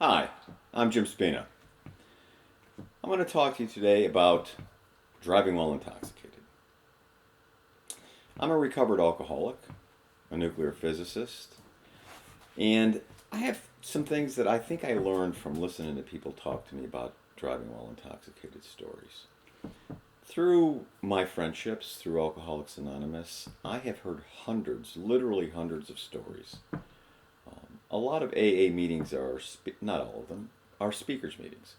Hi, I'm Jim Spina. I'm going to talk to you today about driving while intoxicated. I'm a recovered alcoholic, a nuclear physicist, and I have some things that I think I learned from listening to people talk to me about driving while intoxicated stories. Through my friendships, through Alcoholics Anonymous, I have heard hundreds, literally hundreds of stories. A lot of AA meetings are, not all of them, are speakers meetings,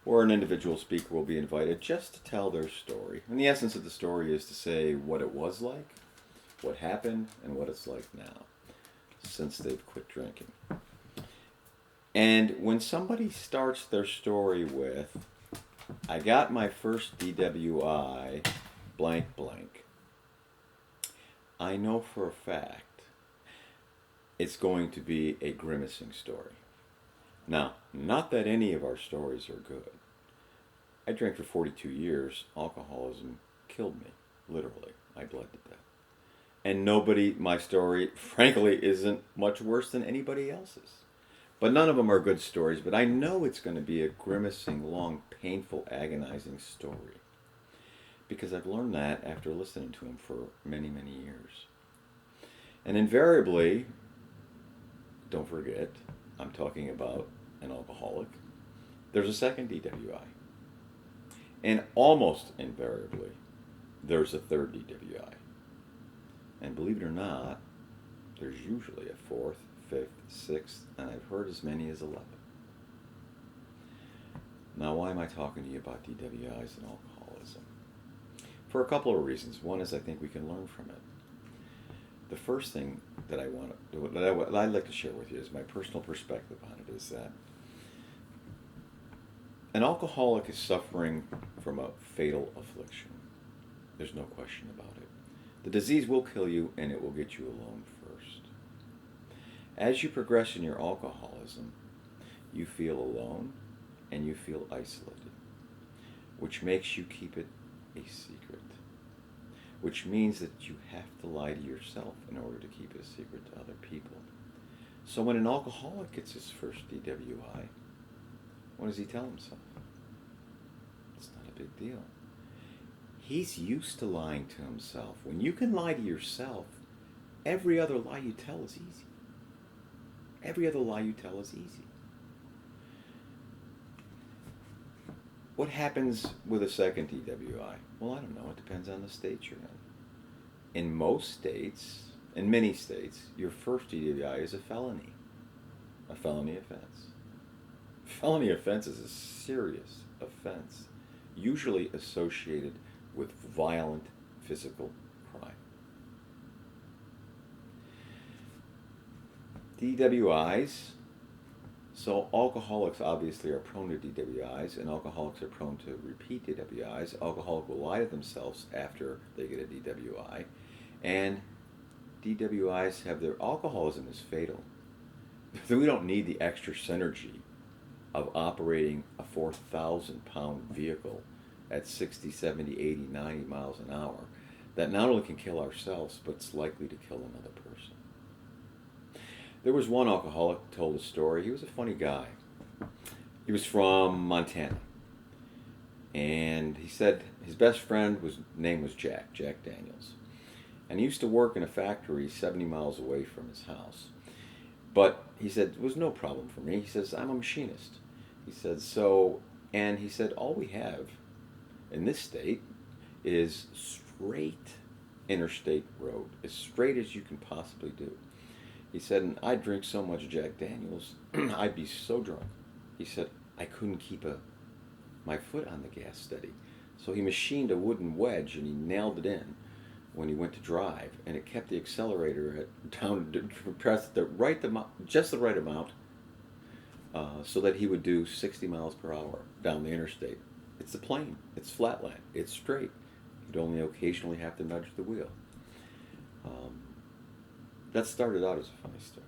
where an individual speaker will be invited just to tell their story. And the essence of the story is to say what it was like, what happened, and what it's like now, since they've quit drinking. And when somebody starts their story with, I got my first DWI, blank, blank, I know for a fact it's going to be a grimacing story. Now, not that any of our stories are good. I drank for 42 years. Alcoholism killed me, literally. I bled to death. And my story, frankly, isn't much worse than anybody else's. But none of them are good stories, but I know it's going to be a grimacing, long, painful, agonizing story. Because I've learned that after listening to him for many, many years. And invariably, don't forget, I'm talking about an alcoholic, there's a second DWI. And almost invariably, there's a third DWI. And believe it or not, there's usually a fourth, fifth, sixth, and I've heard as many as 11. Now, why am I talking to you about DWIs and alcoholism? For a couple of reasons. One is I think we can learn from it. The first thing that I'd like to share with you is my personal perspective on it is that an alcoholic is suffering from a fatal affliction. There's no question about it. The disease will kill you and it will get you alone first. As you progress in your alcoholism, you feel alone and you feel isolated, which makes you keep it a secret. Which means that you have to lie to yourself in order to keep it a secret to other people. So when an alcoholic gets his first DWI, what does he tell himself? It's not a big deal. He's used to lying to himself. When you can lie to yourself, every other lie you tell is easy. Every other lie you tell is easy. What happens with a second DWI? Well, I don't know. It depends on the state you're in. In most states, in many states, your first DWI is a felony offense. Felony offense is a serious offense, usually associated with violent physical crime. DWIs, so alcoholics obviously are prone to DWIs, and alcoholics are prone to repeat DWIs. Alcoholics will lie to themselves after they get a DWI, and DWIs have their alcoholism is fatal. We don't need the extra synergy of operating a 4,000-pound vehicle at 60, 70, 80, 90 miles an hour that not only can kill ourselves, but it's likely to kill another person. There was one alcoholic who told a story. He was a funny guy. He was from Montana. And he said his best friend name was Jack Daniels. And he used to work in a factory 70 miles away from his house. But he said, it was no problem for me. He says, I'm a machinist. He said, and he said, all we have in this state is straight interstate road, as straight as you can possibly do. He said, and I'd drink so much Jack Daniels, I'd be so drunk. He said, I couldn't keep my foot on the gas steady. So he machined a wooden wedge and he nailed it in when he went to drive, and it kept the accelerator down, pressed just the right amount, so that he would do 60 miles per hour down the interstate. It's a plane. It's flatland. It's straight. You'd only occasionally have to nudge the wheel. That started out as a funny story.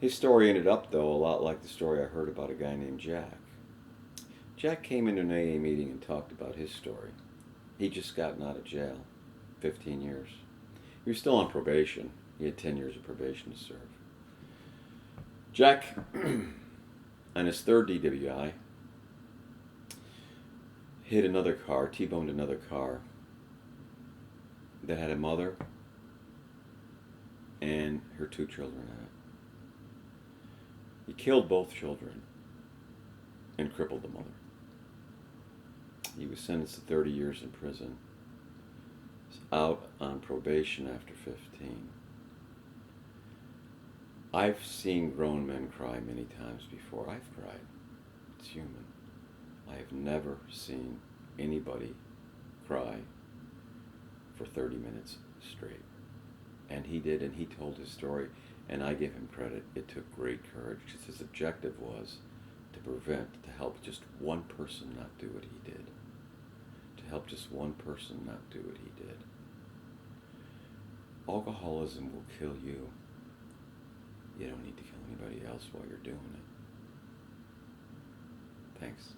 His story ended up, though, a lot like the story I heard about a guy named Jack. Jack came into an AA meeting and talked about his story. He'd just gotten out of jail, 15 years. He was still on probation. He had 10 years of probation to serve. Jack, on his third DWI, hit another car, T-boned another car that had a mother and her 2 children in it. He killed both children and crippled the mother. He was sentenced to 30 years in prison. He's out on probation after 15. I've seen grown men cry many times before. I've cried. It's human. I have never seen anybody cry for 30 minutes straight. And he did, and he told his story, and I give him credit. It took great courage, because his objective was to help just one person not do what he did. To help just one person not do what he did. Alcoholism will kill you. You don't need to kill anybody else while you're doing it. Thanks.